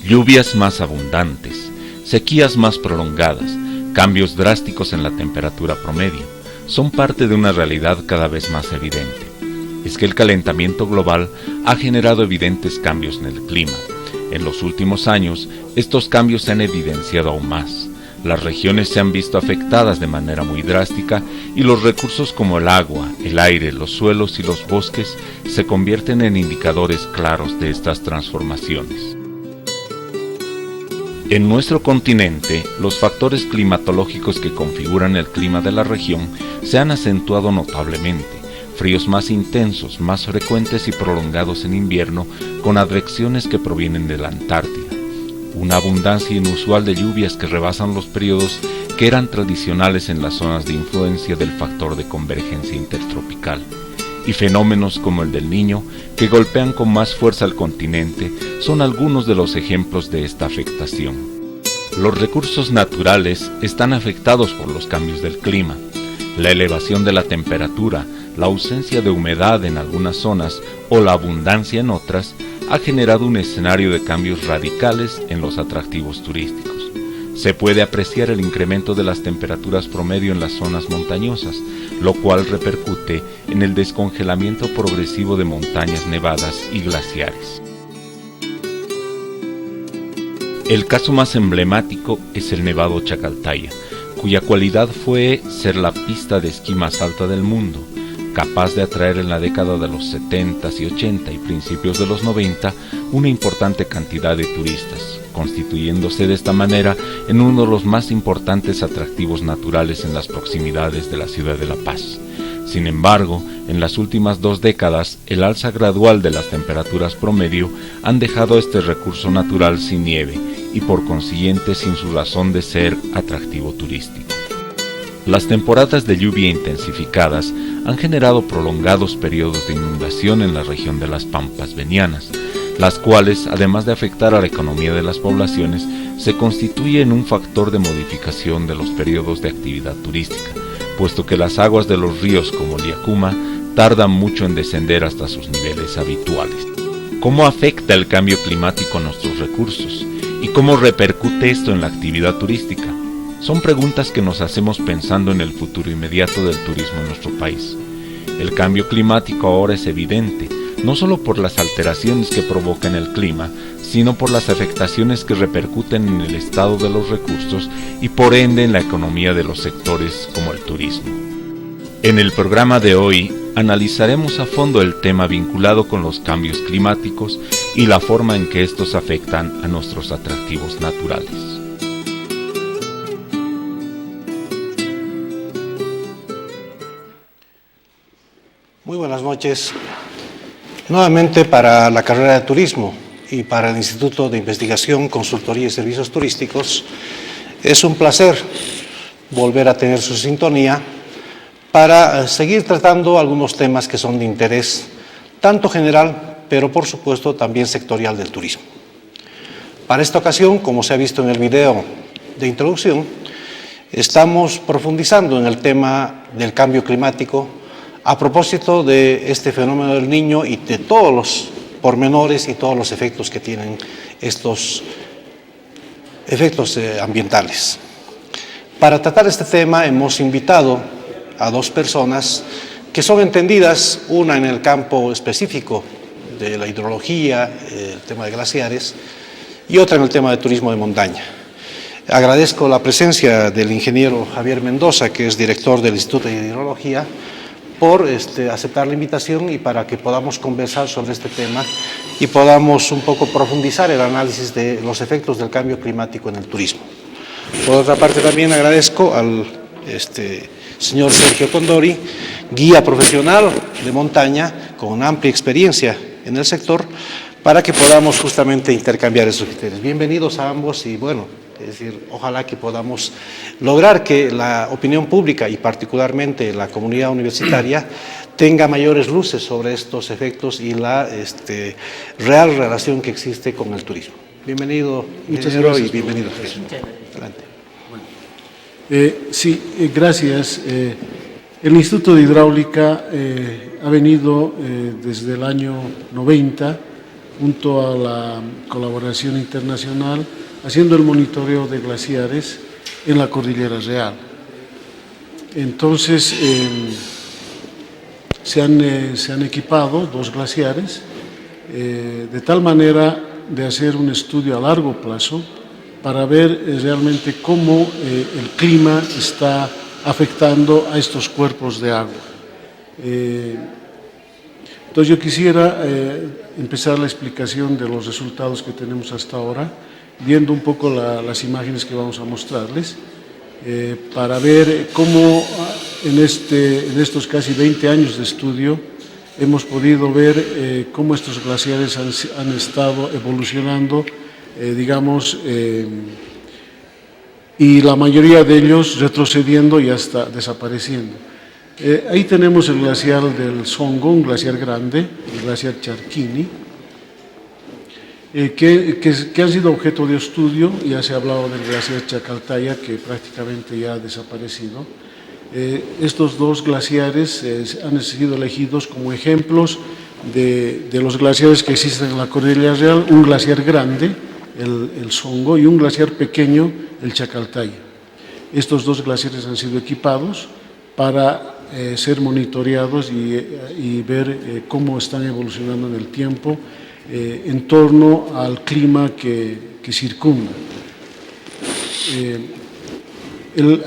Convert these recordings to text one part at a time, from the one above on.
Lluvias más abundantes, sequías más prolongadas, cambios drásticos en la temperatura promedio, son parte de una realidad cada vez más evidente. Es que el calentamiento global ha generado evidentes cambios en el clima. En los últimos años, estos cambios se han evidenciado aún más. Las regiones se han visto afectadas de manera muy drástica y los recursos como el agua, el aire, los suelos y los bosques se convierten en indicadores claros de estas transformaciones. En nuestro continente, los factores climatológicos que configuran el clima de la región se han acentuado notablemente. Fríos más intensos, más frecuentes y prolongados en invierno, con advecciones que provienen de la Antártida. Una abundancia inusual de lluvias que rebasan los periodos que eran tradicionales en las zonas de influencia del factor de convergencia intertropical. Y fenómenos como el del Niño, que golpean con más fuerza al continente, son algunos de los ejemplos de esta afectación. Los recursos naturales están afectados por los cambios del clima. La elevación de la temperatura, la ausencia de humedad en algunas zonas o la abundancia en otras ha generado un escenario de cambios radicales en los atractivos turísticos. Se puede apreciar el incremento de las temperaturas promedio en las zonas montañosas, lo cual repercute en el descongelamiento progresivo de montañas nevadas y glaciares. El caso más emblemático es el Nevado Chacaltaya, cuya cualidad fue ser la pista de esquí más alta del mundo, capaz de atraer en la década de los 70 y 80 y principios de los 90 una importante cantidad de turistas, constituyéndose de esta manera en uno de los más importantes atractivos naturales en las proximidades de la ciudad de La Paz. Sin embargo, en las últimas 2 décadas, el alza gradual de las temperaturas promedio han dejado este recurso natural sin nieve y por consiguiente sin su razón de ser atractivo turístico. Las temporadas de lluvia intensificadas han generado prolongados periodos de inundación en la región de las Pampas Venianas, las cuales, además de afectar a la economía de las poblaciones, se constituyen un factor de modificación de los periodos de actividad turística, puesto que las aguas de los ríos como el Yacuma tardan mucho en descender hasta sus niveles habituales. ¿Cómo afecta el cambio climático a nuestros recursos? ¿Y cómo repercute esto en la actividad turística? Son preguntas que nos hacemos pensando en el futuro inmediato del turismo en nuestro país. El cambio climático ahora es evidente, no solo por las alteraciones que provoca en el clima, sino por las afectaciones que repercuten en el estado de los recursos y por ende en la economía de los sectores como el turismo. En el programa de hoy analizaremos a fondo el tema vinculado con los cambios climáticos y la forma en que estos afectan a nuestros atractivos naturales. Muy buenas noches. Nuevamente para la carrera de turismo y para el Instituto de Investigación, Consultoría y Servicios Turísticos, es un placer volver a tener su sintonía para seguir tratando algunos temas que son de interés tanto general, pero por supuesto también sectorial del turismo. Para esta ocasión, como se ha visto en el video de introducción, estamos profundizando en el tema del cambio climático a propósito de este fenómeno del Niño y de todos los pormenores y todos los efectos que tienen estos efectos ambientales. Para tratar este tema hemos invitado a 2 personas que son entendidas, una en el campo específico de la hidrología, el tema de glaciares, y otra en el tema de turismo de montaña. Agradezco la presencia del ingeniero Javier Mendoza, que es director del Instituto de Hidrología, por aceptar la invitación y para que podamos conversar sobre este tema y podamos un poco profundizar el análisis de los efectos del cambio climático en el turismo. Por otra parte, también agradezco al señor Sergio Condori, guía profesional de montaña con amplia experiencia en el sector, para que podamos justamente intercambiar esos criterios. Bienvenidos a ambos y bueno, es decir, ojalá que podamos lograr que la opinión pública y particularmente la comunidad universitaria tenga mayores luces sobre estos efectos y la real relación que existe con el turismo. Bienvenido, ingeniero, y bienvenido. Adelante. Sí, gracias. El Instituto de Hidráulica ha venido desde el año 90 junto a la colaboración internacional, haciendo el monitoreo de glaciares en la Cordillera Real. Entonces, se han equipado 2 glaciares, de tal manera de hacer un estudio a largo plazo para ver realmente cómo el clima está afectando a estos cuerpos de agua. Entonces yo quisiera empezar la explicación de los resultados que tenemos hasta ahora, viendo un poco las imágenes que vamos a mostrarles, para ver cómo en estos casi 20 años de estudio hemos podido ver cómo estos glaciares han estado evolucionando, digamos, y la mayoría de ellos retrocediendo y hasta desapareciendo. Ahí tenemos el glaciar del Songo, un glaciar grande, el glaciar Charquini, que han sido objeto de estudio. Ya se ha hablado del glaciar Chacaltaya, que prácticamente ya ha desaparecido. Estos 2 glaciares han sido elegidos como ejemplos de los glaciares que existen en la Cordillera Real, un glaciar grande, el Songo, y un glaciar pequeño, el Chacaltaya. Estos 2 glaciares han sido equipados para ser monitoreados y ver cómo están evolucionando en el tiempo en torno al clima que circunda.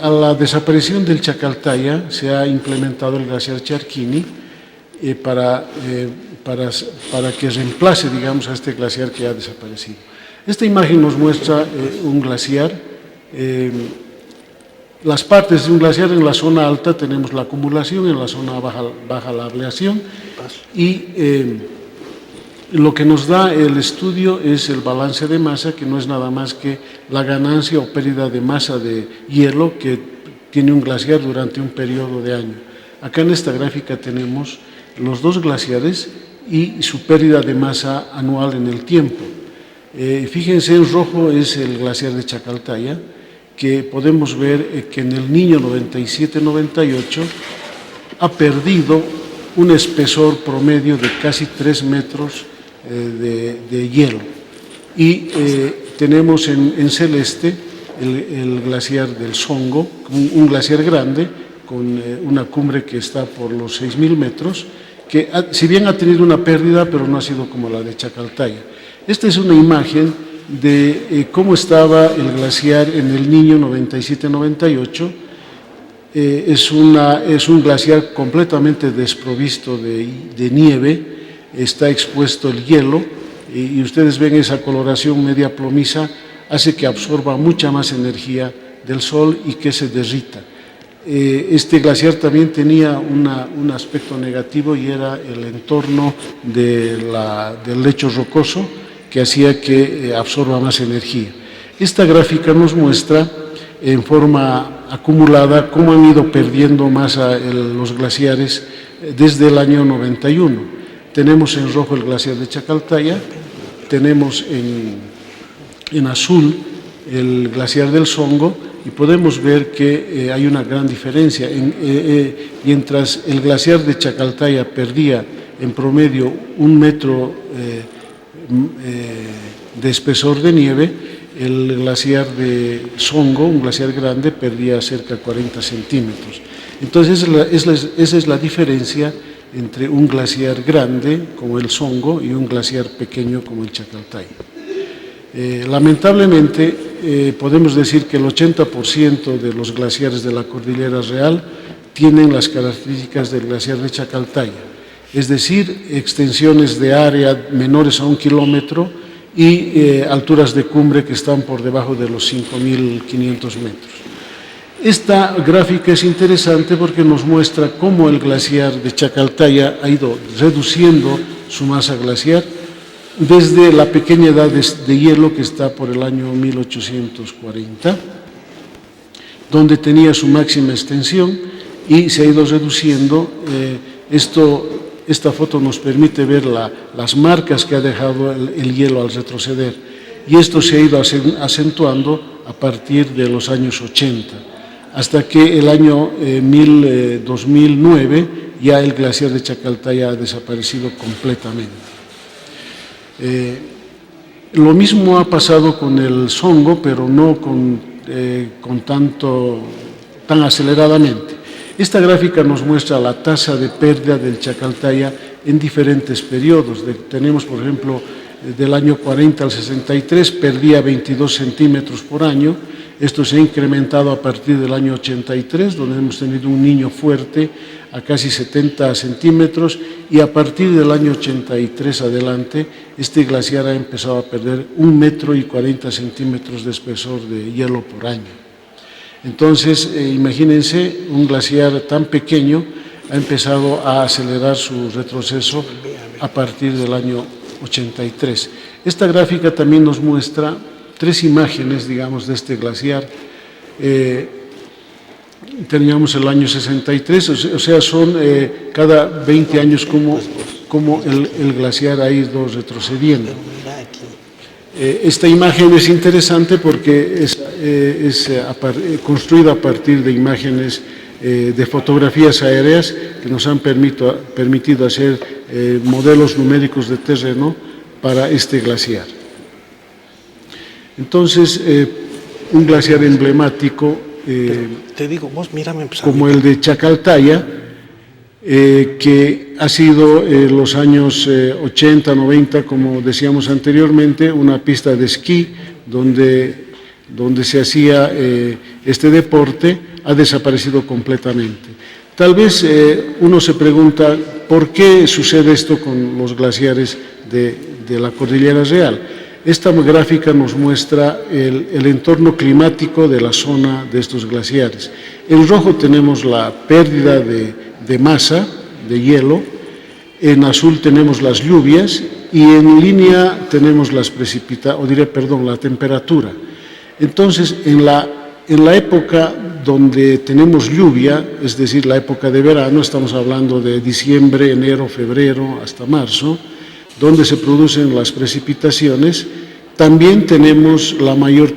A la desaparición del Chacaltaya se ha implementado el glaciar Charquini para que reemplace, digamos, a este glaciar que ha desaparecido. Esta imagen nos muestra un glaciar. Las partes de un glaciar: en la zona alta tenemos la acumulación, en la zona baja la ablación, y lo que nos da el estudio es el balance de masa, que no es nada más que la ganancia o pérdida de masa de hielo que tiene un glaciar durante un periodo de año. Acá en esta gráfica tenemos los 2 glaciares y su pérdida de masa anual en el tiempo. Fíjense, en rojo es el glaciar de Chacaltaya, que podemos ver que en el Niño 97-98 ha perdido un espesor promedio de casi 3 metros de hielo. Y tenemos en celeste el glaciar del Songo, un glaciar grande con una cumbre que está por los 6.000 metros, que si bien ha tenido una pérdida, pero no ha sido como la de Chacaltaya. Esta es una imagen de cómo estaba el glaciar en el Niño 97-98. Es un glaciar completamente desprovisto de nieve, está expuesto el hielo, y ustedes ven esa coloración media plomiza, hace que absorba mucha más energía del sol y que se derrita. Este glaciar también tenía un aspecto negativo, y era el entorno del lecho rocoso, que hacía que absorba más energía. Esta gráfica nos muestra en forma acumulada cómo han ido perdiendo masa los glaciares desde el año 91. Tenemos en rojo el glaciar de Chacaltaya, tenemos en azul el glaciar del Songo, y podemos ver que hay una gran diferencia. Mientras el glaciar de Chacaltaya perdía en promedio 1 metro de espesor de nieve, el glaciar de Songo, un glaciar grande, perdía cerca de 40 centímetros. Entonces esa es la diferencia entre un glaciar grande como el Songo y un glaciar pequeño como el Chacaltaya. Lamentablemente podemos decir que el 80% de los glaciares de la Cordillera Real tienen las características del glaciar de Chacaltaya, es decir, extensiones de área menores a 1 kilómetro y alturas de cumbre que están por debajo de los 5.500 metros. Esta gráfica es interesante porque nos muestra cómo el glaciar de Chacaltaya ha ido reduciendo su masa glaciar desde la pequeña edad de hielo, que está por el año 1840, donde tenía su máxima extensión, y se ha ido reduciendo. Esta foto nos permite ver las marcas que ha dejado el hielo al retroceder, y esto se ha ido acentuando a partir de los años 80. Hasta que el año 2009 ya el glaciar de Chacaltaya ha desaparecido completamente. Lo mismo ha pasado con el Songo, pero no tan aceleradamente. Esta gráfica nos muestra la tasa de pérdida del Chacaltaya en diferentes periodos. Tenemos, por ejemplo, del año 40 al 63 perdía 22 centímetros por año. Esto se ha incrementado a partir del año 83, donde hemos tenido un niño fuerte a casi 70 centímetros, y a partir del año 83 adelante, este glaciar ha empezado a perder 1,40 metros de espesor de hielo por año. Entonces, imagínense, un glaciar tan pequeño ha empezado a acelerar su retroceso a partir del año 83. Esta gráfica también nos muestra 3 imágenes, digamos, de este glaciar. Teníamos el año 63, o sea, son cada 20 años como el glaciar ha ido retrocediendo. Esta imagen es interesante porque es construida a partir de imágenes de fotografías aéreas que nos han permitido hacer modelos numéricos de terreno para este glaciar. Entonces, un glaciar emblemático te digo, vos mírame, como el de Chacaltaya, que ha sido en los años 80, 90, como decíamos anteriormente, una pista de esquí donde se hacía este deporte, ha desaparecido completamente. Tal vez uno se pregunta por qué sucede esto con los glaciares de la Cordillera Real. Esta gráfica nos muestra el entorno climático de la zona de estos glaciares. En rojo tenemos la pérdida de masa, de hielo, en azul tenemos las lluvias y en línea tenemos la temperatura. Entonces, en la época donde tenemos lluvia, es decir, la época de verano, estamos hablando de diciembre, enero, febrero, hasta marzo, donde se producen las precipitaciones, también tenemos la mayor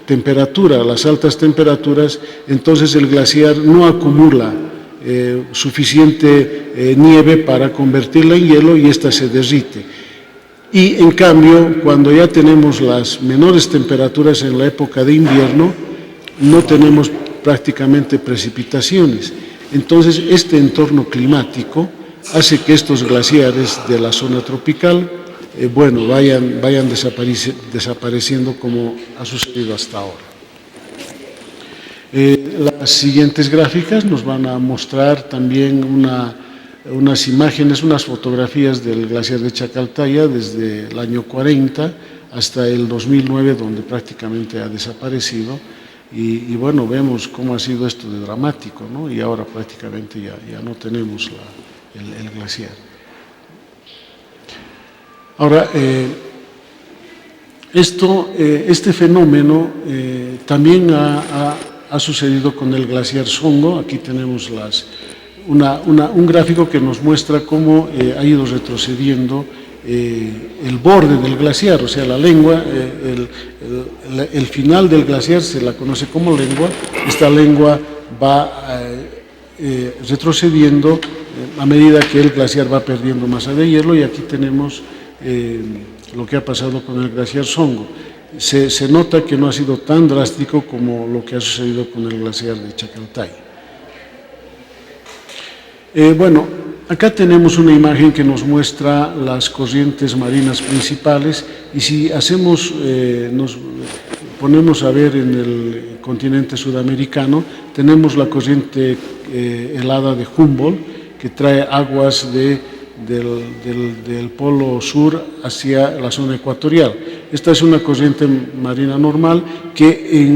temperatura, las altas temperaturas, entonces el glaciar no acumula suficiente nieve para convertirla en hielo y ésta se derrite. Y en cambio, cuando ya tenemos las menores temperaturas en la época de invierno, no tenemos prácticamente precipitaciones. Entonces, este entorno climático hace que estos glaciares de la zona tropical vayan desapareciendo como ha sucedido hasta ahora. Las siguientes gráficas nos van a mostrar también unas imágenes, unas fotografías del glaciar de Chacaltaya desde el año 40 hasta el 2009, donde prácticamente ha desaparecido. Y bueno, vemos cómo ha sido esto de dramático, ¿no? Y ahora prácticamente ya no tenemos el glaciar. Ahora, este fenómeno también ha sucedido con el glaciar Songo. Aquí tenemos un gráfico que nos muestra cómo ha ido retrocediendo el borde del glaciar, o sea, la lengua, el final del glaciar se la conoce como lengua. Esta lengua va retrocediendo a medida que el glaciar va perdiendo masa de hielo, y aquí tenemos lo que ha pasado con el glaciar Songo. Se nota que no ha sido tan drástico como lo que ha sucedido con el glaciar de Chacaltaya. Acá tenemos una imagen que nos muestra las corrientes marinas principales, y si nos ponemos a ver en el continente sudamericano, tenemos la corriente helada de Humboldt, que trae aguas del polo sur hacia la zona ecuatorial. Esta es una corriente marina normal que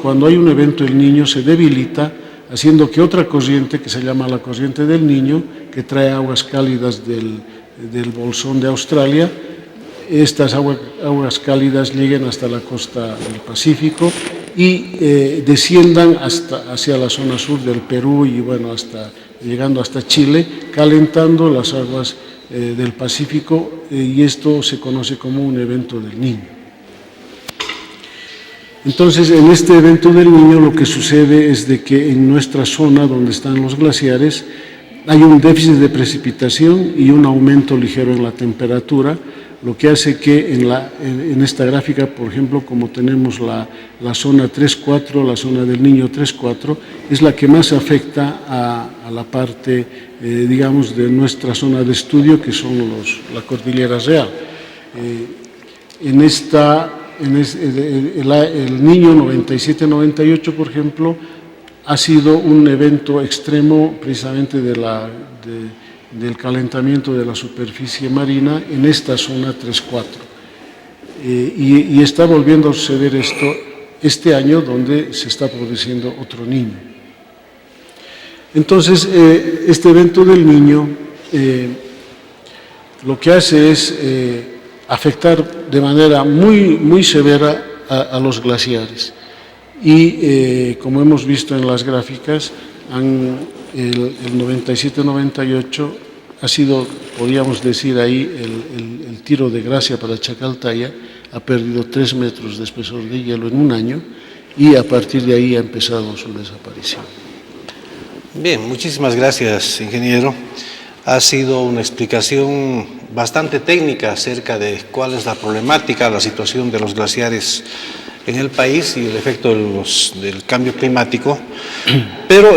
cuando hay un evento El Niño se debilita, haciendo que otra corriente que se llama la corriente del Niño, que trae aguas cálidas del bolsón de Australia, estas aguas cálidas lleguen hasta la costa del Pacífico y desciendan hacia la zona sur del Perú y llegando hasta Chile, calentando las aguas del Pacífico, y esto se conoce como un evento del Niño. Entonces, en este evento del Niño lo que sucede es de que en nuestra zona donde están los glaciares hay un déficit de precipitación y un aumento ligero en la temperatura, lo que hace que en esta gráfica, por ejemplo, como tenemos la zona 3-4, la zona del Niño 3-4, es la que más afecta a la parte, digamos, de nuestra zona de estudio, que son la Cordillera Real. El Niño 97-98, por ejemplo, ha sido un evento extremo precisamente del calentamiento de la superficie marina en esta zona 3-4. Y está volviendo a suceder esto este año, donde se está produciendo otro Niño. Entonces, este evento del Niño lo que hace es afectar de manera muy severa a los glaciares. Y como hemos visto en las gráficas, el 97-98 ha sido, podríamos decir ahí, el tiro de gracia para Chacaltaya. Ha perdido 3 metros de espesor de hielo en un año y a partir de ahí ha empezado su desaparición. Bien, muchísimas gracias, ingeniero. Ha sido una explicación bastante técnica acerca de cuál es la problemática, la situación de los glaciares en el país y el efecto del cambio climático, pero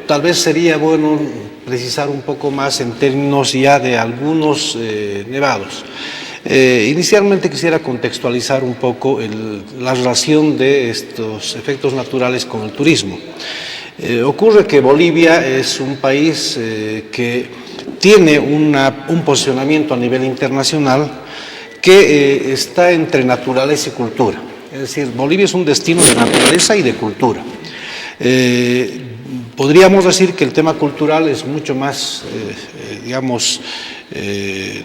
tal vez sería bueno precisar un poco más en términos ya de algunos nevados. Inicialmente quisiera contextualizar un poco la relación de estos efectos naturales con el turismo. Ocurre que Bolivia es un país que tiene un posicionamiento a nivel internacional que está entre naturaleza y cultura. Es decir, Bolivia es un destino de naturaleza y de cultura. Podríamos decir que el tema cultural es mucho más,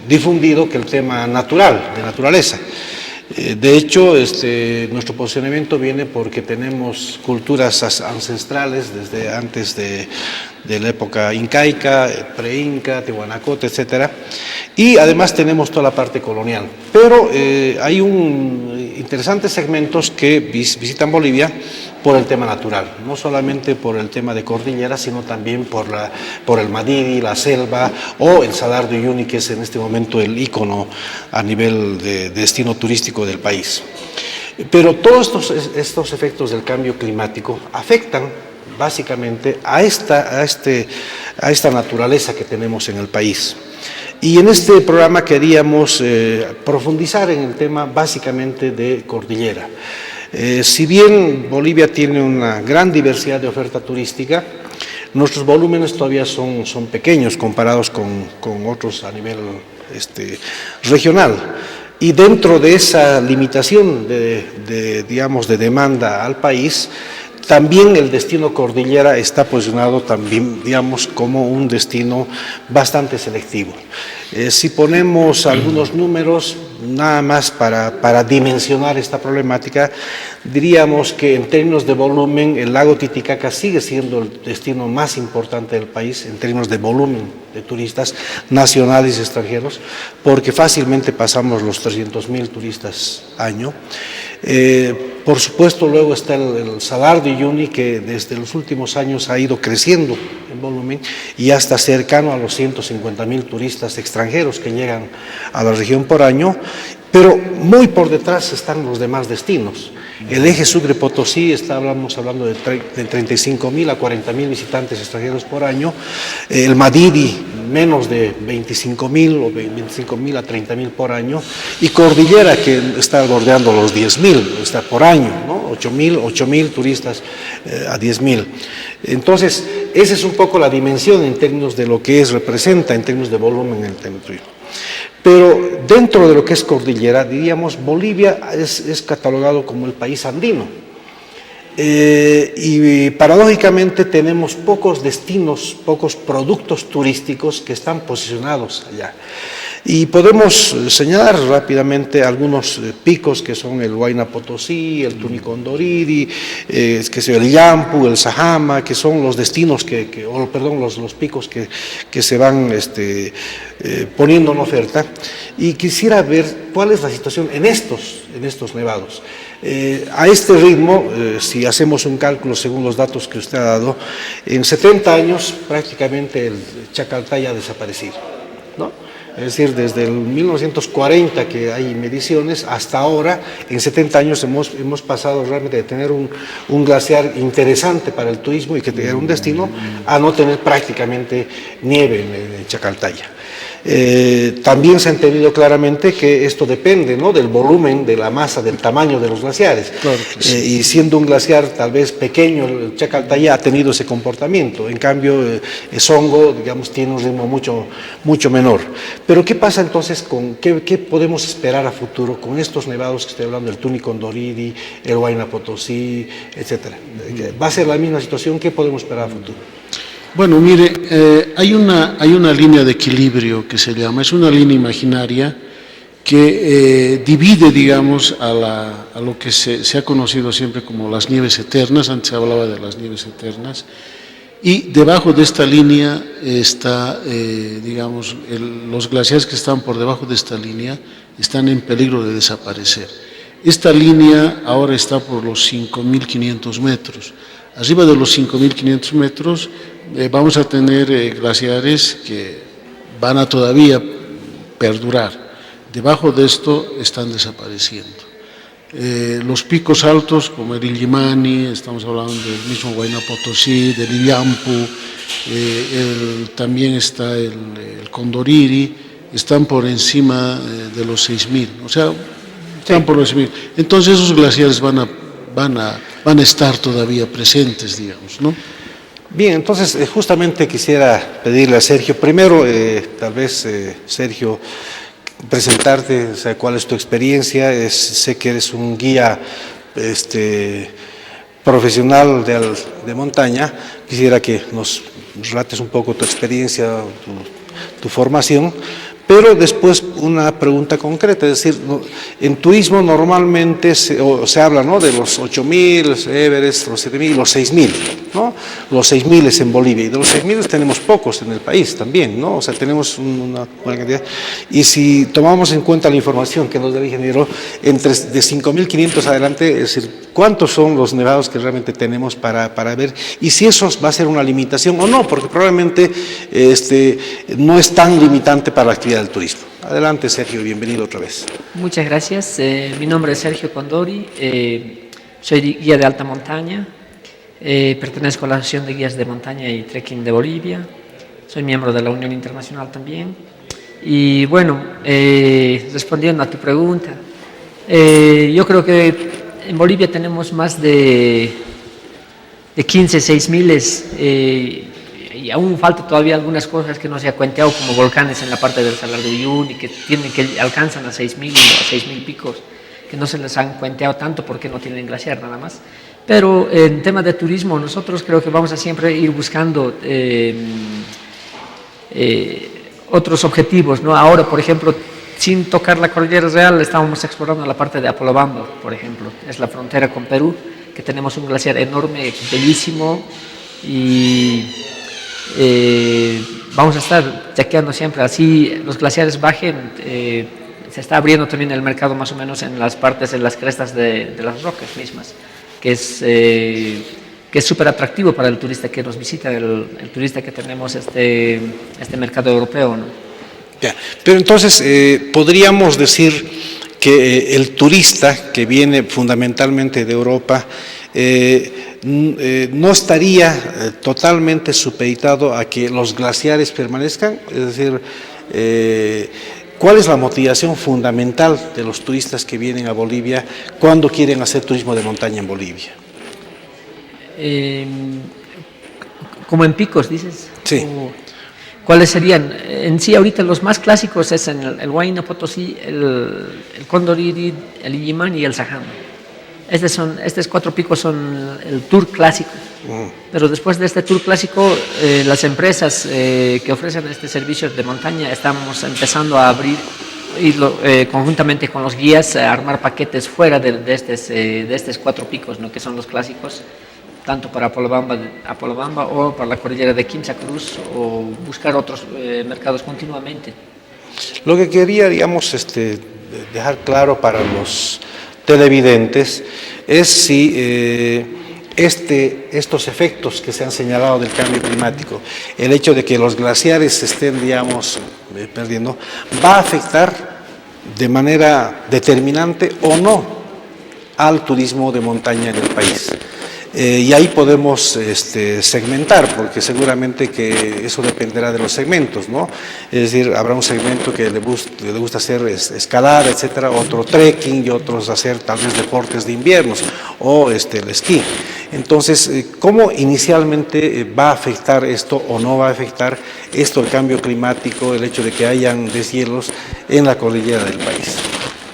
difundido que el tema natural, de naturaleza. De hecho, nuestro posicionamiento viene porque tenemos culturas ancestrales desde antes de la época incaica, pre-inca, Tiwanacote, etc. Y además tenemos toda la parte colonial. Pero hay interesantes segmentos que visitan Bolivia por el tema natural, no solamente por el tema de cordillera, sino también por el Madidi, la selva o el Salar de Uyuni, que es en este momento el ícono a nivel de destino turístico del país. Pero todos estos efectos del cambio climático afectan básicamente a esta naturaleza que tenemos en el país. Y en este programa queríamos profundizar en el tema básicamente de cordillera. Si bien Bolivia tiene una gran diversidad de oferta turística, nuestros volúmenes todavía son pequeños comparados con otros a nivel regional. Y dentro de esa limitación de demanda al país, también el destino cordillera está posicionado también, como un destino bastante selectivo. Si ponemos algunos números, nada más para dimensionar esta problemática, diríamos que en términos de volumen, el lago Titicaca sigue siendo el destino más importante del país en términos de volumen de turistas nacionales y extranjeros, porque fácilmente pasamos los 300.000 turistas año. Por supuesto, luego está el Salar de Uyuni, que desde los últimos años ha ido creciendo en volumen y hasta cercano a los 150.000 turistas extranjeros que llegan a la región por año, pero muy por detrás están los demás destinos. El eje Sucre-Potosí, estamos hablando de 35.000 a 40.000 visitantes extranjeros por año, el Madidi menos de 25.000 o 25.000 a 30.000 por año, y Cordillera, que está bordeando los 10.000 está por año, ¿no? 8.000 turistas a 10.000. Entonces, esa es un poco la dimensión en términos de lo que representa en términos de volumen en el territorio. Pero dentro de lo que es cordillera, diríamos, Bolivia es catalogado como el país andino. Y paradójicamente tenemos pocos destinos, pocos productos turísticos que están posicionados allá. Y podemos señalar rápidamente algunos picos que son el Huayna Potosí, el Tunicondoriri, el Yampu, el Sajama, que son los destinos los picos que se van poniendo en oferta. Y quisiera ver cuál es la situación en estos nevados. A este ritmo, si hacemos un cálculo según los datos que usted ha dado, en 70 años prácticamente el Chacaltaya ha desaparecido, ¿no? Es decir, desde el 1940 que hay mediciones hasta ahora, en 70 años hemos pasado realmente de tener un glaciar interesante para el turismo y que era un destino, a no tener prácticamente nieve en Chacaltaya. También se ha entendido claramente que esto depende, ¿no?, del volumen, de la masa, del tamaño de los glaciares. Claro que sí. Y siendo un glaciar tal vez pequeño, el Chacaltaya ha tenido ese comportamiento. En cambio, Songo, digamos, tiene un ritmo mucho menor. Pero ¿qué pasa entonces qué podemos esperar a futuro con estos nevados que estoy hablando, el Tuni Condoriri, el Huayna Potosí, etcétera? ¿Va a ser la misma situación? ¿Qué podemos esperar a futuro? Bueno, mire, hay una línea de equilibrio que se llama, es una línea imaginaria que divide, digamos, a lo que se ha conocido siempre como las nieves eternas. Antes se hablaba de las nieves eternas, y debajo de esta línea está, digamos, los glaciares que están por debajo de esta línea están en peligro de desaparecer. Esta línea ahora está por los 5.500 metros. Arriba de los 5.500 metros vamos a tener glaciares que van a todavía perdurar. Debajo de esto están desapareciendo. Los picos altos como el Illimani, estamos hablando del mismo Huayna Potosí, del Illampu, también está el Condoriri, están por encima de los 6.000, o sea, están por los 6.000. Entonces esos glaciares van a estar todavía presentes, digamos, ¿no? Bien, entonces justamente quisiera pedirle a Sergio, primero, tal vez, Sergio, presentarte, o sea, cuál es tu experiencia. Sé que eres un guía profesional de montaña. Quisiera que nos relates un poco tu experiencia, tu formación. Pero después una pregunta concreta, es decir, en turismo normalmente se habla, ¿no?, de los 8.000, Everest, los 7.000, los 6.000, ¿no? Los 6.000 es en Bolivia, y de los 6.000 tenemos pocos en el país también, ¿no? O sea, tenemos una buena cantidad. Y si tomamos en cuenta la información que nos da el ingeniero, de 5.500 adelante, es decir, ¿cuántos son los nevados que realmente tenemos para ver? Y si eso va a ser una limitación o no, porque probablemente no es tan limitante para la actividad del turismo. Adelante, Sergio, bienvenido otra vez. Muchas gracias. Mi nombre es Sergio Condori, soy guía de alta montaña, pertenezco a la Asociación de Guías de Montaña y Trekking de Bolivia, soy miembro de la Unión Internacional también. Y bueno, respondiendo a tu pregunta, yo creo que en Bolivia tenemos más de 15, 6.000 y aún falta todavía algunas cosas que no se ha cuenteado, como volcanes en la parte del Salar de Uyuni, que alcanzan a 6.000 o a 6.000 picos, que no se les han cuenteado tanto porque no tienen glaciar nada más. Pero en tema de turismo, nosotros creo que vamos a siempre ir buscando otros objetivos, ¿no? Ahora, por ejemplo, sin tocar la Cordillera Real, estábamos explorando la parte de Apolobamba, por ejemplo, es la frontera con Perú, que tenemos un glaciar enorme, bellísimo, y vamos a estar chequeando siempre, así los glaciares bajen, se está abriendo también el mercado más o menos en las partes, en las crestas de las rocas mismas, que es súper atractivo para el turista que nos visita, el turista que tenemos este mercado europeo, ¿no? Ya. Pero entonces, podríamos decir que el turista que viene fundamentalmente de Europa no estaría totalmente supeditado a que los glaciares permanezcan, es decir, ¿cuál es la motivación fundamental de los turistas que vienen a Bolivia cuando quieren hacer turismo de montaña en Bolivia? Como en picos, dices. Sí. ¿Cuáles serían? En sí, ahorita los más clásicos es en el Huayna Potosí, el Condoriri, el Illimani y el Sajama. Estos 4 picos son el tour clásico. Pero después de este tour clásico, las empresas que ofrecen este servicio de montaña estamos empezando a abrir, conjuntamente con los guías, a armar paquetes fuera de estos 4 picos, ¿no?, que son los clásicos, tanto para Apolobamba o para la cordillera de Quimsa Cruz, o buscar otros mercados continuamente. Lo que quería, digamos, dejar claro para los televidentes es si estos efectos que se han señalado del cambio climático, el hecho de que los glaciares se estén, digamos, perdiendo, va a afectar de manera determinante o no al turismo de montaña en el país. Y ahí podemos segmentar, porque seguramente que eso dependerá de los segmentos, ¿no? Es decir, habrá un segmento que le gusta hacer escalar, etcétera, otro trekking y otros hacer tal vez deportes de inviernos o el esquí. Entonces, ¿cómo inicialmente va a afectar esto o no va a afectar esto el cambio climático, el hecho de que hayan deshielos en la cordillera del país?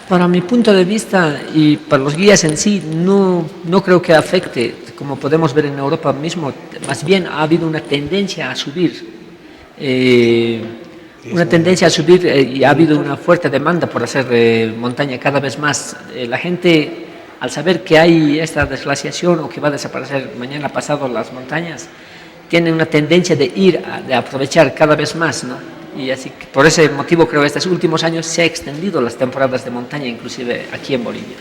Para mi punto de vista y para los guías en sí, no creo que afecte. Como podemos ver en Europa mismo, más bien ha habido una tendencia a subir. Y ha habido una fuerte demanda por hacer montaña cada vez más. La gente, al saber que hay esta desglaciación o que va a desaparecer mañana pasado las montañas, tiene una tendencia de aprovechar cada vez más, ¿no? Y así que por ese motivo creo que estos últimos años se ha extendido las temporadas de montaña, inclusive aquí en Bolivia.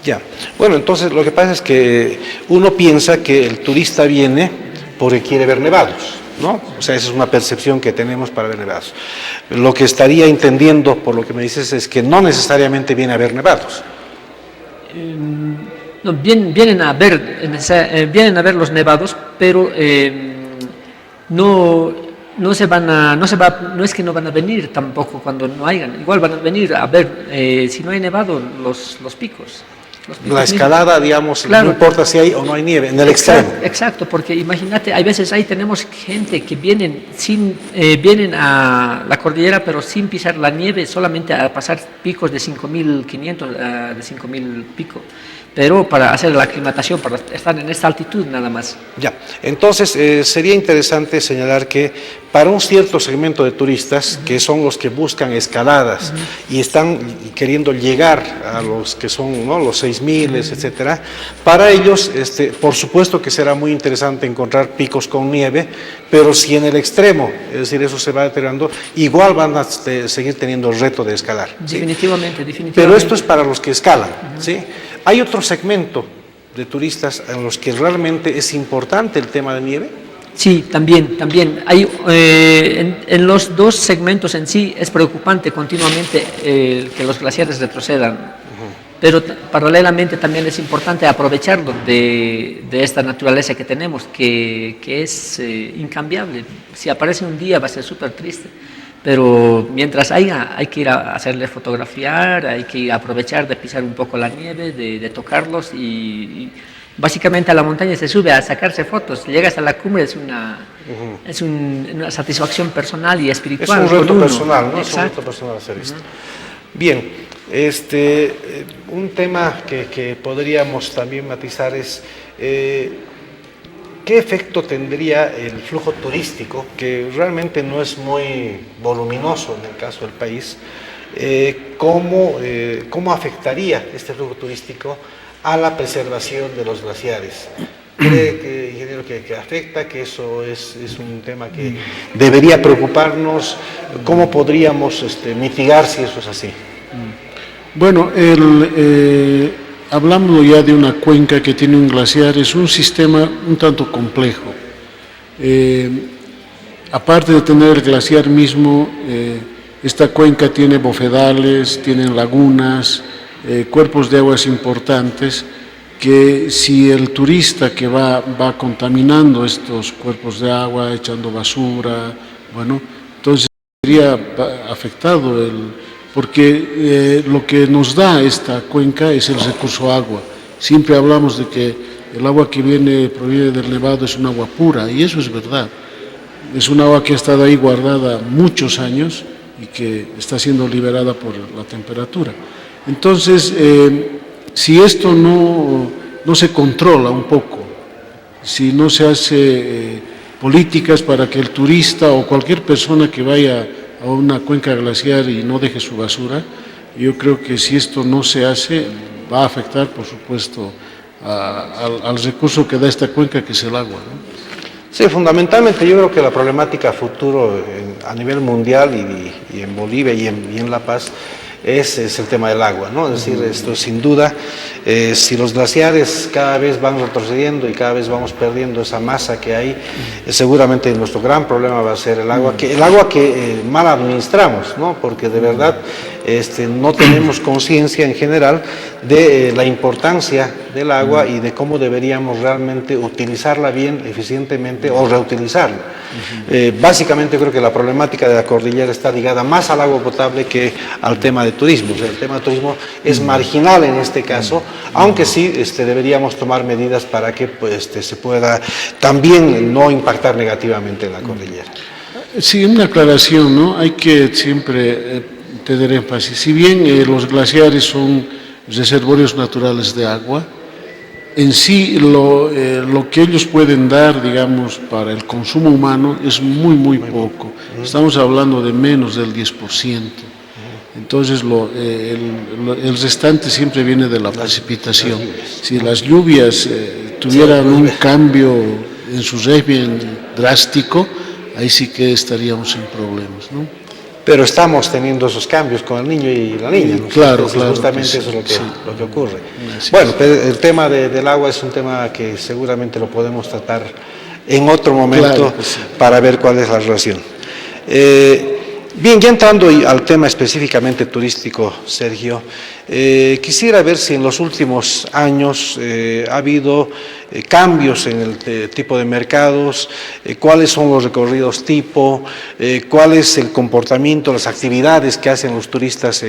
Ya, bueno, entonces lo que pasa es que uno piensa que el turista viene porque quiere ver nevados, ¿no? O sea, esa es una percepción que tenemos para ver nevados. Lo que estaría entendiendo por lo que me dices es que no necesariamente viene a ver nevados. No, vienen a ver los nevados, pero no es que no van a venir tampoco cuando no hayan, igual van a venir a ver si no hay nevado los picos. La escalada, digamos, claro, no importa si hay o no hay nieve, en el extremo. Exacto, porque imagínate, hay veces ahí tenemos gente que vienen a la cordillera pero sin pisar la nieve, solamente a pasar picos de 5.500, de 5.000 pico, pero para hacer la aclimatación, para estar en esta altitud nada más. Ya, entonces sería interesante señalar que para un cierto segmento de turistas, que son los que buscan escaladas y están queriendo llegar a los que son, ¿no?, los 6.000, etcétera, para ellos, por supuesto que será muy interesante encontrar picos con nieve, pero si en el extremo, es decir, eso se va deteriorando, igual van a seguir teniendo el reto de escalar. Definitivamente. Pero esto es para los que escalan, ¿sí? Hay otro segmento de turistas en los que realmente es importante el tema de nieve. Sí, también. Hay, en los dos segmentos en sí es preocupante continuamente que los glaciares retrocedan, pero paralelamente también es importante aprovecharlo de esta naturaleza que tenemos, que es incambiable. Si aparece un día va a ser súper triste, pero mientras haya, hay que ir a hacerle fotografiar, hay que aprovechar de pisar un poco la nieve, de tocarlos y básicamente a la montaña se sube a sacarse fotos. Llegas a la cumbre, es una satisfacción personal y espiritual. Es un reto personal, ¿no? Exacto. Es un reto personal hacer esto. Bien, un tema que podríamos también matizar es ¿qué efecto tendría el flujo turístico, que realmente no es muy voluminoso en el caso del país? ¿Cómo afectaría este flujo turístico a la preservación de los glaciares? ¿Cree, ingeniero, que afecta, que eso es un tema que debería preocuparnos? ¿Cómo podríamos mitigar si eso es así? Bueno, hablamos ya de una cuenca que tiene un glaciar, es un sistema un tanto complejo. Aparte de tener el glaciar mismo, esta cuenca tiene bofedales, tiene lagunas, cuerpos de aguas importantes, que si el turista que va contaminando estos cuerpos de agua, echando basura, bueno, entonces sería afectado porque lo que nos da esta cuenca es el recurso agua. Siempre hablamos de que el agua que proviene del Nevado es un agua pura, y eso es verdad. Es un agua que ha estado ahí guardada muchos años y que está siendo liberada por la temperatura. Entonces, si esto no se controla un poco, si no se hace políticas para que el turista o cualquier persona que vaya a una cuenca glaciar y no deje su basura, yo creo que si esto no se hace, va a afectar, por supuesto, al recurso que da esta cuenca, que es el agua, ¿no? Sí, fundamentalmente yo creo que la problemática futuro a nivel mundial y en Bolivia y en La Paz es el tema del agua, ¿no? Es decir, esto sin duda, si los glaciares cada vez van retrocediendo y cada vez vamos perdiendo esa masa que hay, seguramente nuestro gran problema va a ser el agua que mal administramos, ¿no? Porque de verdad no tenemos conciencia en general de la importancia del agua y de cómo deberíamos realmente utilizarla bien, eficientemente o reutilizarla. Básicamente creo que la problemática de la cordillera está ligada más al agua potable que al tema de turismo. O sea, el tema de turismo es marginal en este caso, aunque sí deberíamos tomar medidas para que se pueda también no impactar negativamente en la cordillera. Sí, una aclaración, ¿no? Hay que siempre tener énfasis. Si bien los glaciares son reservorios naturales de agua, en sí lo que ellos pueden dar, digamos, para el consumo humano es muy poco. Estamos hablando de menos del 10%. Entonces el restante siempre viene de la precipitación. Si las lluvias tuvieran un cambio en su régimen drástico, ahí sí que estaríamos sin problemas, ¿no? Pero estamos teniendo esos cambios con el niño y la niña, ¿no? Claro, justamente sí, eso es lo que ocurre. Sí, bueno, el tema del agua es un tema que seguramente lo podemos tratar en otro momento para ver cuál es la relación. Bien, ya entrando al tema específicamente turístico, Sergio, quisiera ver si en los últimos años ha habido cambios en el tipo de mercados, cuáles son los recorridos tipo, cuál es el comportamiento, las actividades que hacen los turistas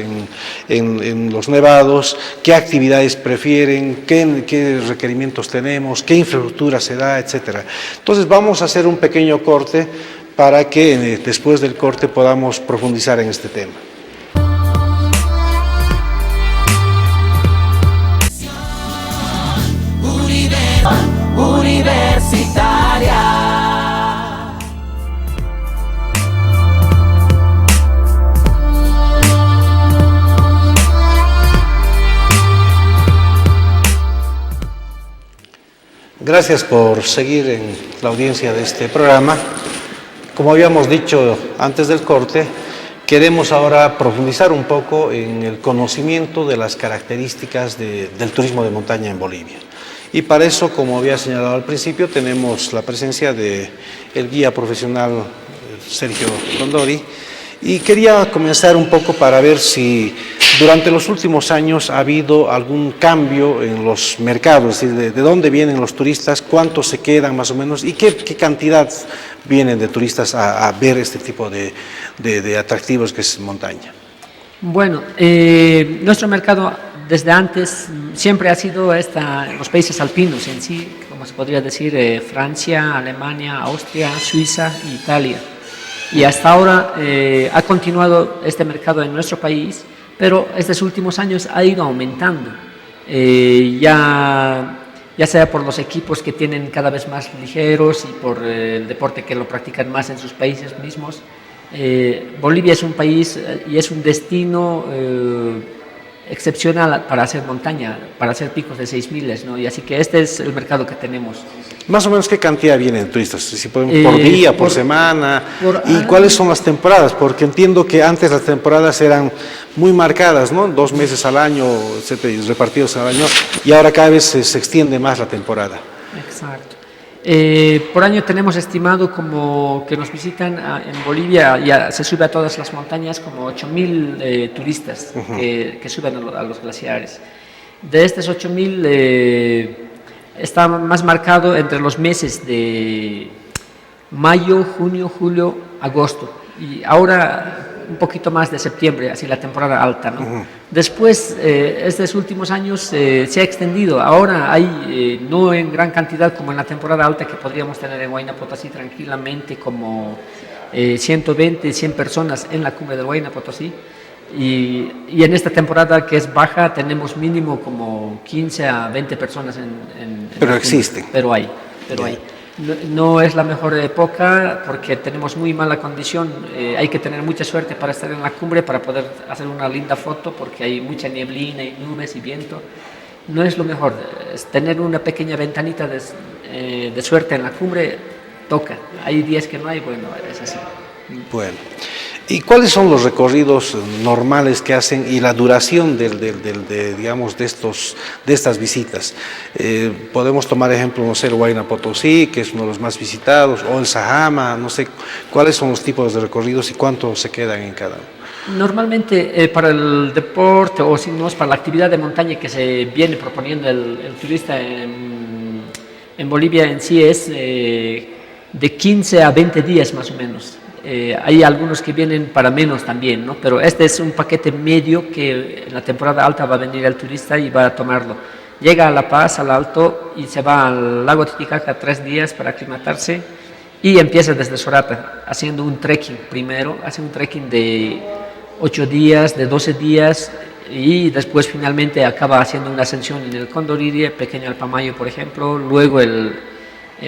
en los nevados, qué actividades prefieren, qué requerimientos tenemos, qué infraestructura se da, etcétera. Entonces vamos a hacer un pequeño corte para que después del corte podamos profundizar en este tema. Universitaria. Gracias por seguir en la audiencia de este programa. Como habíamos dicho antes del corte, queremos ahora profundizar un poco en el conocimiento de las características del turismo de montaña en Bolivia. Y para eso, como había señalado al principio, tenemos la presencia del guía profesional Sergio Condori. Y quería comenzar un poco para ver si durante los últimos años ha habido algún cambio en los mercados, es decir, de dónde vienen los turistas, cuántos se quedan más o menos y qué cantidad vienen de turistas a ver este tipo de atractivos que es montaña. Bueno, nuestro mercado desde antes siempre ha sido los países alpinos en sí, como se podría decir, Francia, Alemania, Austria, Suiza e Italia. Y hasta ahora ha continuado este mercado en nuestro país, pero estos últimos años ha ido aumentando, ya sea por los equipos que tienen cada vez más ligeros y por el deporte que lo practican más en sus países mismos. Bolivia es un país y es un destino excepcional para hacer montaña, para hacer picos de 6.000, ¿no? Y así que este es el mercado que tenemos. Más o menos, ¿qué cantidad vienen de turistas? Si podemos, ¿por día, por semana? ¿Y cuáles son las temporadas? Porque entiendo que antes las temporadas eran muy marcadas, ¿no? 2 meses al año, etcétera, repartidos al año, y ahora cada vez se extiende más la temporada. Exacto. Por año tenemos estimado como que nos visitan en Bolivia, ya se sube a todas las montañas, como 8.000 turistas que suben a los glaciares. De estos 8.000 está más marcado entre los meses de mayo, junio, julio, agosto y ahora un poquito más de septiembre, así la temporada alta, ¿no? Después, estos últimos años se ha extendido. Ahora hay, no en gran cantidad como en la temporada alta que podríamos tener en Huayna Potosí tranquilamente, como 120, 100 personas en la cumbre de Huayna Potosí. Y en esta temporada que es baja tenemos mínimo como 15 a 20 personas pero existen. Pero hay. No es la mejor época porque tenemos muy mala condición, hay que tener mucha suerte para estar en la cumbre, para poder hacer una linda foto porque hay mucha nieblina y nubes y viento. No es lo mejor, es tener una pequeña ventanita de suerte en la cumbre toca. Hay días que no hay, bueno, es así. Bueno. ¿Y cuáles son los recorridos normales que hacen y la duración digamos, de estas visitas? Podemos tomar ejemplo, no sé, el Huayna Potosí, que es uno de los más visitados, o el Sajama, no sé, ¿cuáles son los tipos de recorridos y cuánto se quedan en cada uno? Normalmente para el deporte o si no es para la actividad de montaña que se viene proponiendo el turista en Bolivia en sí es de 15 a 20 días más o menos. Hay algunos que vienen para menos también, ¿no? Pero este es un paquete medio que en la temporada alta va a venir el turista y va a tomarlo. Llega a La Paz, al Alto, y se va al lago Titicaca 3 días para aclimatarse y empieza desde Sorata, haciendo un trekking primero, hace un trekking de 8 días, de 12 días, y después finalmente acaba haciendo una ascensión en el Condoriri, Pequeño Alpamayo, por ejemplo, luego el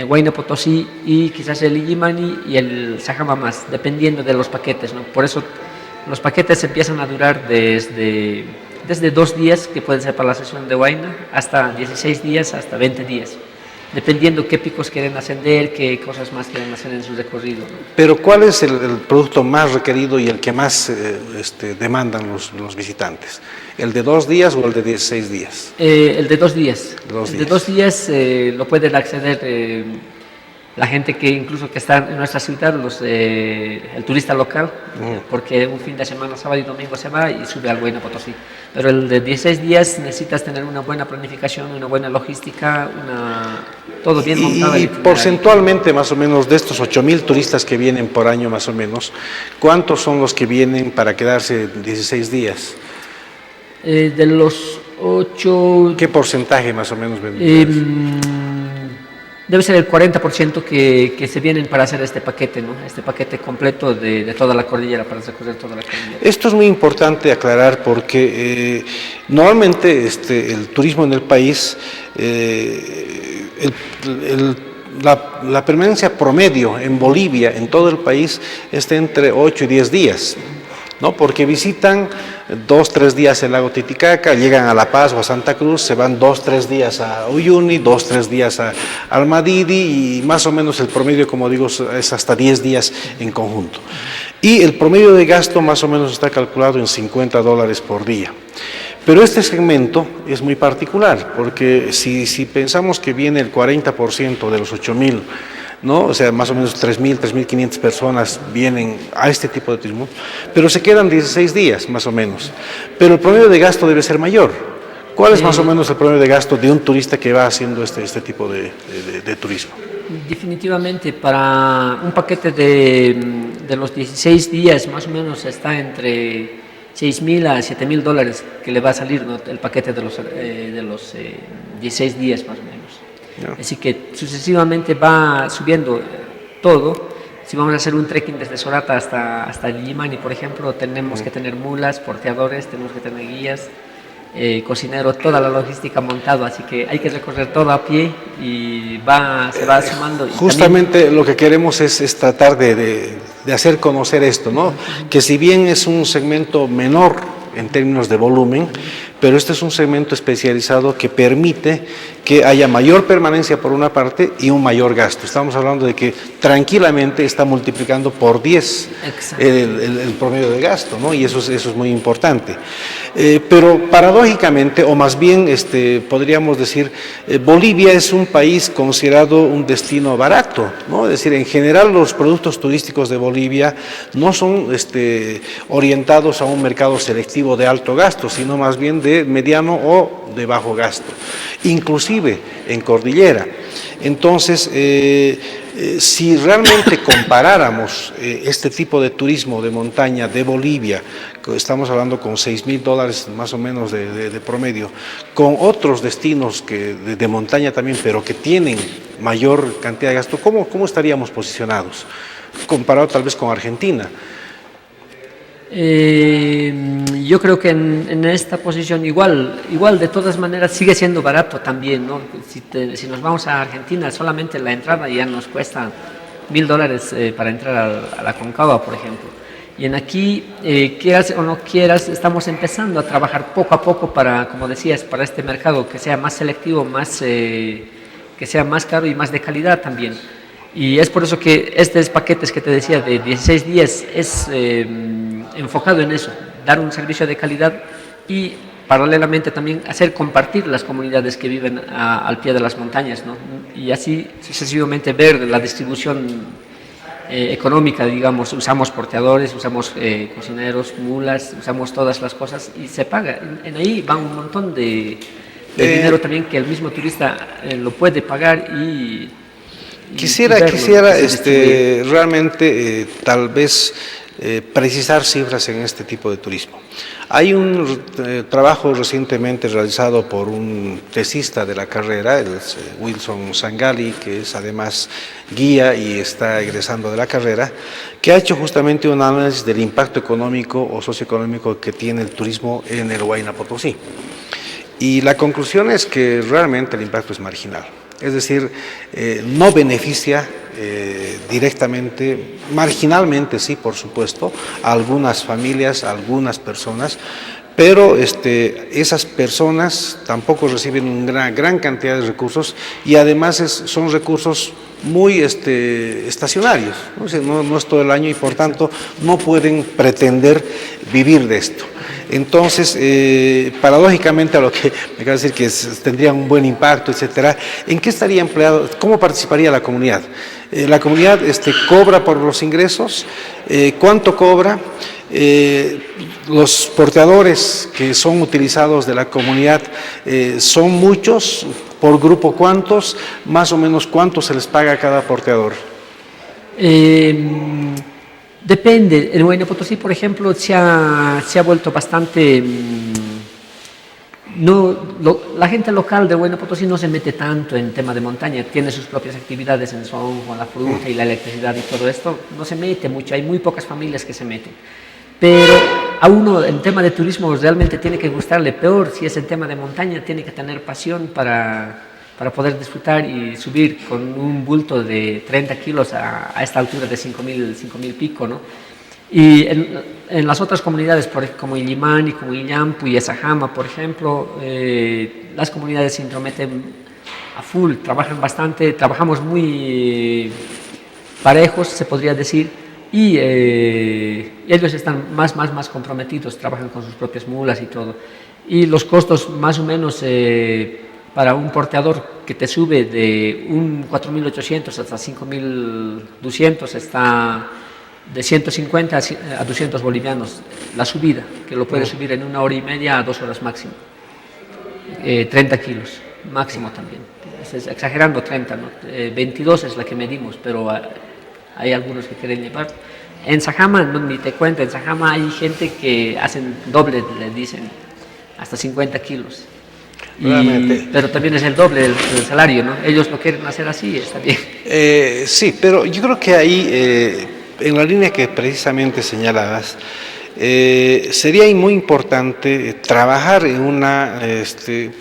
Huayna Potosí y quizás el Illimani y el Sajama más, dependiendo de los paquetes, ¿no? Por eso los paquetes empiezan a durar desde 2 días, que pueden ser para la sesión de Huayna, hasta 16 días, hasta 20 días, dependiendo qué picos quieren ascender, qué cosas más quieren hacer en su recorrido, ¿no? Pero ¿cuál es el producto más requerido y el que más demandan los visitantes? ¿El de 2 días o el de 16 días? El de 2 días. Dos El días. de 2 días lo pueden acceder la gente que incluso que está en nuestra ciudad, el turista local, porque un fin de semana, sábado y domingo se va y sube al Huayna Potosí. Pero el de 16 días necesitas tener una buena planificación, una buena logística, todo bien montado. Y porcentualmente, más o menos, de estos 8.000 turistas que vienen por año, más o menos, ¿cuántos son los que vienen para quedarse 16 días? De los 8... ¿Qué porcentaje más o menos ven? Debe ser el 40% que se vienen para hacer este paquete, ¿no? Este paquete completo de toda la cordillera, para recorrer toda la cordillera. Esto es muy importante aclarar porque normalmente el turismo en el país, la permanencia promedio en Bolivia, en todo el país, está entre 8 y 10 días. ¿No? Porque visitan 2-3 días el lago Titicaca, llegan a La Paz o a Santa Cruz, se van 2-3 días a Uyuni, 2-3 días a Almadidi y más o menos el promedio, como digo, es hasta 10 días en conjunto. Y el promedio de gasto más o menos está calculado en $50 por día. Pero este segmento es muy particular, porque si pensamos que viene el 40% de los 8.000, ¿no? O sea, más o menos 3.000, 3.500 personas vienen a este tipo de turismo, pero se quedan 16 días, más o menos. Pero el promedio de gasto debe ser mayor. ¿Cuál es más o menos el promedio de gasto de un turista que va haciendo este tipo de turismo? Definitivamente, para un paquete de los 16 días, más o menos está entre $6.000 a $7.000 que le va a salir, ¿no? El paquete de los 16 días, más o menos. Así que sucesivamente va subiendo todo. Si vamos a hacer un trekking desde Sorata hasta el Illimani, por ejemplo, tenemos que tener mulas, porteadores, tenemos que tener guías, cocinero, toda la logística montada, así que hay que recorrer todo a pie y se va sumando. Y justamente también, lo que queremos es tratar de hacer conocer esto, ¿no? Que si bien es un segmento menor en términos de volumen, pero este es un segmento especializado que permite que haya mayor permanencia por una parte y un mayor gasto. Estamos hablando de que tranquilamente está multiplicando por 10 el promedio de gasto, ¿no? Y eso es muy importante. Pero paradójicamente, o más bien podríamos decir, Bolivia es un país considerado un destino barato, ¿no? Es decir, en general los productos turísticos de Bolivia no son orientados a un mercado selectivo de alto gasto, sino más bien de mediano o de bajo gasto, inclusive en cordillera. Entonces, si realmente comparáramos este tipo de turismo de montaña de Bolivia, estamos hablando con $6.000 más o menos de promedio, con otros destinos de montaña también, pero que tienen mayor cantidad de gasto, ¿cómo estaríamos posicionados? Comparado tal vez con Argentina. Yo creo que en esta posición igual de todas maneras sigue siendo barato también, ¿no? Si nos vamos a Argentina, solamente la entrada ya nos cuesta $1.000 para entrar a la Concagua, por ejemplo. Y en aquí, quieras o no quieras, estamos empezando a trabajar poco a poco para, como decías, para este mercado que sea más selectivo, que sea más caro y más de calidad también. Y es por eso que estos paquetes que te decía de 16 días es enfocado en eso, dar un servicio de calidad y paralelamente también hacer compartir las comunidades que viven al pie de las montañas, ¿no? Y así sucesivamente ver la distribución económica, digamos, usamos porteadores, usamos cocineros, mulas, usamos todas las cosas y se paga. En ahí va un montón de dinero también que el mismo turista lo puede pagar y Quisiera realmente tal vez precisar cifras en este tipo de turismo. Hay un trabajo recientemente realizado por un tesista de la carrera, el Wilson Sangali, que es además guía y está egresando de la carrera, que ha hecho justamente un análisis del impacto económico o socioeconómico que tiene el turismo en el Huayna Potosí. Y la conclusión es que realmente el impacto es marginal. Es decir, no beneficia directamente, marginalmente sí, por supuesto, a algunas familias, a algunas personas, pero esas personas tampoco reciben una gran cantidad de recursos y además son recursos muy estacionarios, no es todo el año y por tanto no pueden pretender vivir de esto. Entonces, paradójicamente a lo que me acaba de decir que tendría un buen impacto, etcétera, ¿en qué estaría empleado? ¿Cómo participaría la comunidad? La comunidad cobra por los ingresos, ¿cuánto cobra? Los porteadores que son utilizados de la comunidad son muchos, por grupo ¿cuántos? Más o menos ¿cuánto se les paga a cada porteador? Depende. En Huayna Potosí, por ejemplo, se ha vuelto bastante... la gente local de Huayna Potosí no se mete tanto en tema de montaña, tiene sus propias actividades en son, con la fruta y la electricidad y todo esto, no se mete mucho, hay muy pocas familias que se meten. Pero a uno en tema de turismo realmente tiene que gustarle, peor si es en tema de montaña, tiene que tener pasión para poder disfrutar y subir con un bulto de 30 kilos a esta altura de 5.000 pico, ¿no? Y en las otras comunidades, como Illimani, como Illampu y Ezajama, por ejemplo, las comunidades se intrometen a full, trabajan bastante, trabajamos muy parejos, se podría decir, y ellos están más comprometidos, trabajan con sus propias mulas y todo. Y los costos más o menos para un porteador que te sube de un 4.800 hasta 5.200 está de 150 a 200 bolivianos la subida, que lo puede subir en 1 hora y media a 2 horas máximo. 30 kilos máximo también, exagerando 30, ¿no? 22 es la que medimos, pero hay algunos que quieren llevar. En Sajama, no, ni te cuento, en Sajama hay gente que hacen doble, le dicen, hasta 50 kilos. Pero también es el doble del salario, ¿no? Ellos lo quieren hacer así, está bien. Sí, pero yo creo que ahí, en la línea que precisamente señalabas, sería muy importante trabajar en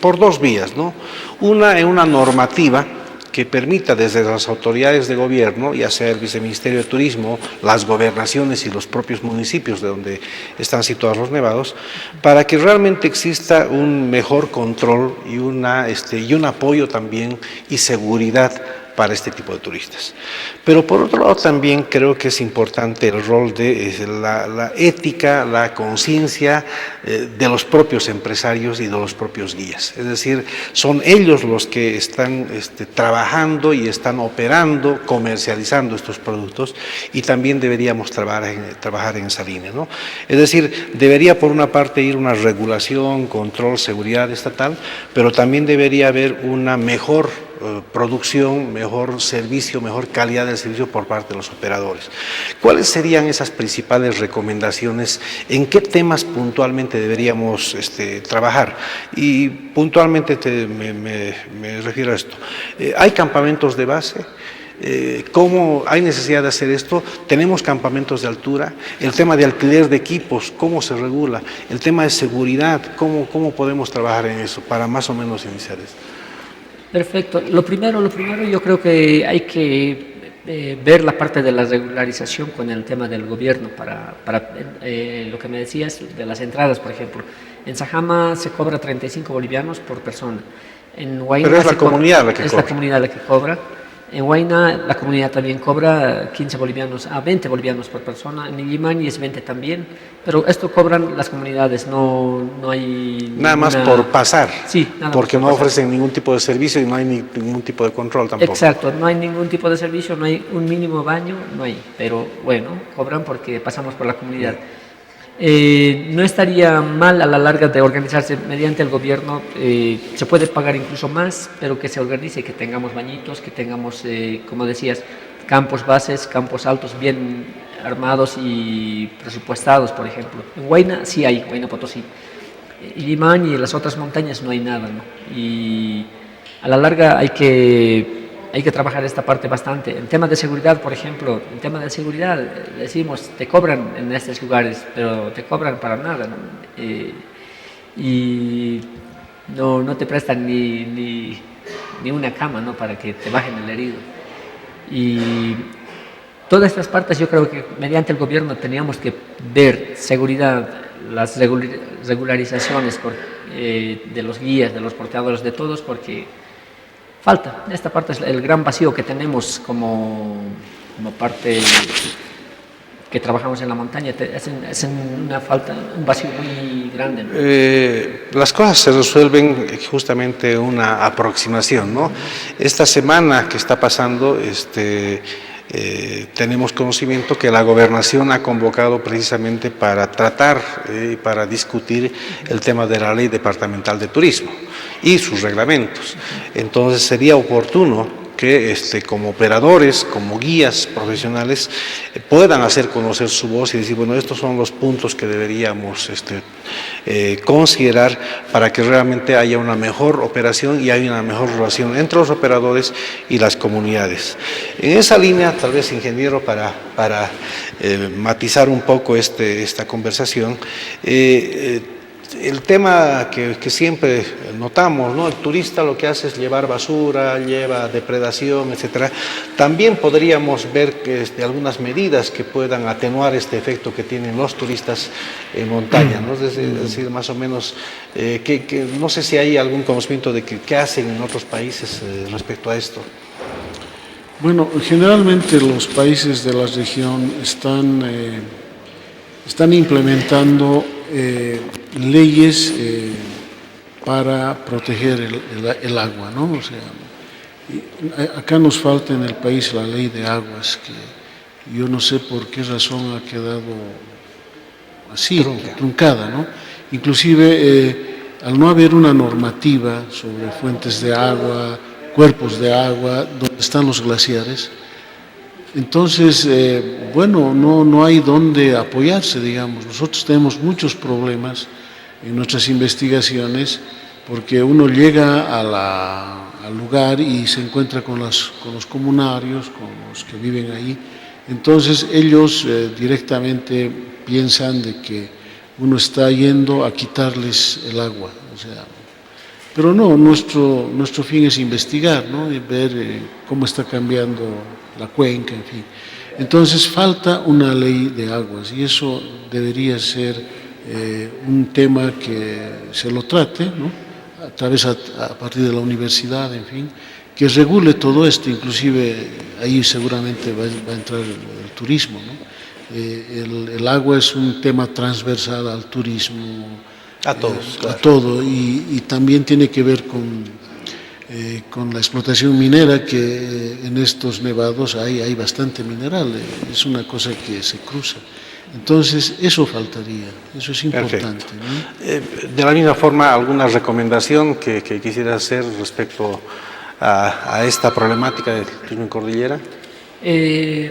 por dos vías, ¿no? Una, en una normativa que permita desde las autoridades de gobierno, ya sea el Viceministerio de Turismo, las gobernaciones y los propios municipios de donde están situados los nevados, para que realmente exista un mejor control y un apoyo también y seguridad para este tipo de turistas. Pero por otro lado también creo que es importante el rol de la ética, la conciencia de los propios empresarios y de los propios guías. Es decir, son ellos los que están trabajando y están operando, comercializando estos productos y también deberíamos trabajar en esa línea, ¿no? Es decir, debería por una parte ir una regulación, control, seguridad estatal, pero también debería haber una mejor producción, mejor servicio, mejor calidad del servicio por parte de los operadores. ¿Cuáles serían esas principales recomendaciones? ¿En qué temas puntualmente deberíamos trabajar? Y puntualmente me refiero a esto. ¿Hay campamentos de base? ¿Cómo hay necesidad de hacer esto? ¿Tenemos campamentos de altura? El tema de alquiler de equipos, ¿cómo se regula? El tema de seguridad, ¿cómo podemos trabajar en eso para más o menos iniciar esto? Perfecto. Lo primero yo creo que hay que ver la parte de la regularización con el tema del gobierno para lo que me decías de las entradas, por ejemplo. En Sajama se cobra 35 bolivianos por persona. En Huayna pero es la comunidad la que cobra. Es la comunidad la que cobra. En Huayna la comunidad también cobra 15 bolivianos a 20 bolivianos por persona, en Illimani es 20 también, pero esto cobran las comunidades, no hay... Nada más por pasar, sí, nada porque más no por pasar. ofrecen ningún tipo de servicio y no hay ningún tipo de control tampoco. Exacto, no hay ningún tipo de servicio, no hay un mínimo baño, no hay, pero bueno, cobran porque pasamos por la comunidad. No estaría mal a la larga de organizarse mediante el gobierno, se puede pagar incluso más, pero que se organice, que tengamos bañitos, que tengamos, como decías, campos bases, campos altos bien armados y presupuestados, por ejemplo. En Huayna sí hay, Huayna Potosí. Illimani y en las otras montañas no hay nada, ¿no? Y a la larga hay que trabajar esta parte bastante. En tema de seguridad, por ejemplo, en tema de seguridad, decimos, te cobran en estos lugares, pero te cobran para nada, ¿no? Y no te prestan ni una cama, ¿no? Para que te bajen el herido. Y todas estas partes yo creo que mediante el gobierno teníamos que ver seguridad, las regularizaciones de los guías, de los porteadores, de todos, porque falta. Esta parte es el gran vacío que tenemos como parte que trabajamos en la montaña. Es una falta, un vacío muy grande, ¿no? Las cosas se resuelven justamente una aproximación, ¿no? Esta semana que está pasando, tenemos conocimiento que la gobernación ha convocado precisamente para tratar y para discutir el tema de la ley departamental de turismo y sus reglamentos. Entonces sería oportuno que como operadores, como guías profesionales, puedan hacer conocer su voz y decir, bueno, estos son los puntos que deberíamos considerar para que realmente haya una mejor operación y haya una mejor relación entre los operadores y las comunidades. En esa línea, tal vez, ingeniero, para matizar un poco esta conversación, el tema que siempre notamos, ¿no? El turista lo que hace es llevar basura, lleva depredación, etcétera. También podríamos ver que algunas medidas que puedan atenuar este efecto que tienen los turistas en montaña, ¿no? Es decir, más o menos, no sé si hay algún conocimiento de qué hacen en otros países respecto a esto. Bueno, generalmente los países de la región están implementando leyes para proteger el agua, ¿no? O sea, acá nos falta en el país la ley de aguas, que yo no sé por qué razón ha quedado así, truncada, ¿no? Inclusive, al no haber una normativa sobre fuentes de agua, cuerpos de agua, donde están los glaciares, entonces, bueno, no hay dónde apoyarse, digamos. Nosotros tenemos muchos problemas en nuestras investigaciones porque uno llega al lugar y se encuentra con los comunarios, con los que viven ahí. Entonces, ellos directamente piensan de que uno está yendo a quitarles el agua, o sea, pero no, nuestro fin es investigar, ¿no? Y ver cómo está cambiando la cuenca, en fin. Entonces falta una ley de aguas y eso debería ser un tema que se lo trate, ¿no? A partir de la universidad, en fin, que regule todo esto, inclusive ahí seguramente va a entrar el turismo, ¿no? El agua es un tema transversal al turismo, a todos, claro. A todo, y también tiene que ver con la explotación minera, que en estos nevados hay bastante mineral, es una cosa que se cruza. Entonces, eso faltaría, eso es importante, ¿no? De la misma forma, ¿alguna recomendación que quisiera hacer respecto a esta problemática del turismo en cordillera?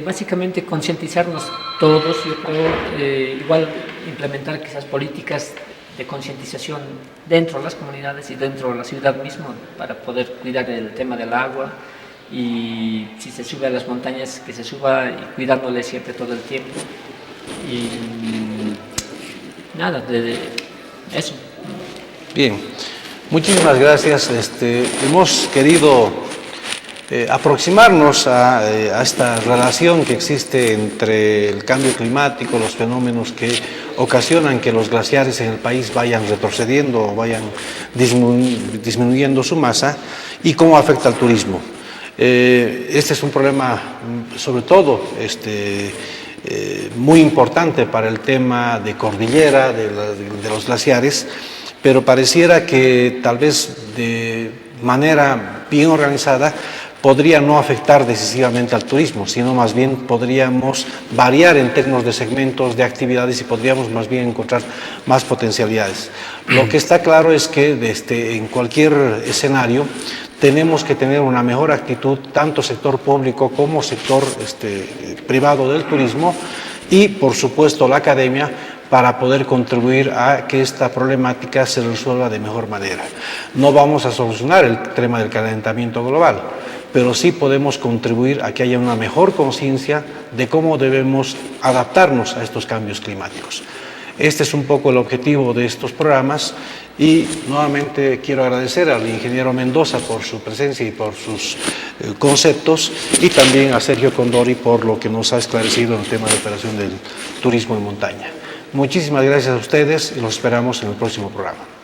Básicamente concientizarnos todos, yo creo, igual implementar quizás políticas de concientización dentro de las comunidades y dentro de la ciudad misma para poder cuidar el tema del agua, y si se sube a las montañas que se suba y cuidándole siempre todo el tiempo, y nada, de eso. Bien, muchísimas gracias. Hemos querido aproximarnos a esta relación que existe entre el cambio climático, los fenómenos que ocasionan que los glaciares en el país vayan retrocediendo o vayan disminuyendo su masa, y cómo afecta al turismo. Este es un problema, sobre todo, muy importante para el tema de cordillera, de los glaciares, pero pareciera que tal vez de manera bien organizada podría no afectar decisivamente al turismo, sino más bien podríamos variar en términos de segmentos, de actividades, y podríamos más bien encontrar más potencialidades. Lo que está claro es que en cualquier escenario tenemos que tener una mejor actitud, tanto sector público como sector privado del turismo, y por supuesto la academia, para poder contribuir a que esta problemática se resuelva de mejor manera. No vamos a solucionar el tema del calentamiento global, pero sí podemos contribuir a que haya una mejor conciencia de cómo debemos adaptarnos a estos cambios climáticos. Este es un poco el objetivo de estos programas, y nuevamente quiero agradecer al ingeniero Mendoza por su presencia y por sus conceptos, y también a Sergio Condori por lo que nos ha esclarecido en el tema de operación del turismo en montaña. Muchísimas gracias a ustedes y los esperamos en el próximo programa.